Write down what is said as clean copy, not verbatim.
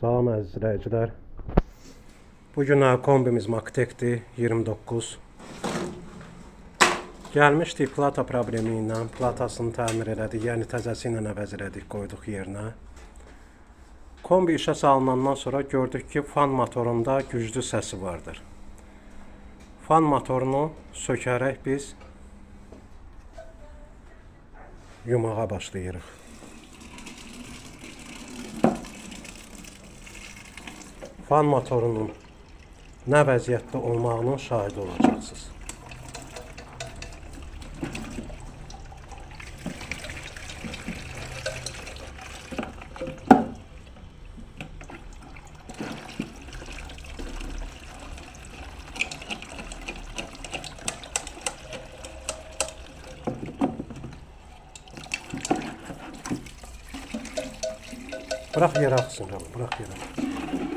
Salam əziz izləyicilər. Bugün kombimiz Maktekdir 29. Gəlmişdik plata problemi ilə. Platasını təmir elədik, yəni təzəsi ilə əvəz elədik, qoyduq yerinə. Kombi işə salınandan sonra gördük ki, fan motorunda güclü səsi vardır. Fan motorunu sökərək biz yumağa başlayırıq. Fan motorunun nə vəziyyətdə olmağının şahidi olacaqsınız. Bırak yerə axsın, bırak yerə.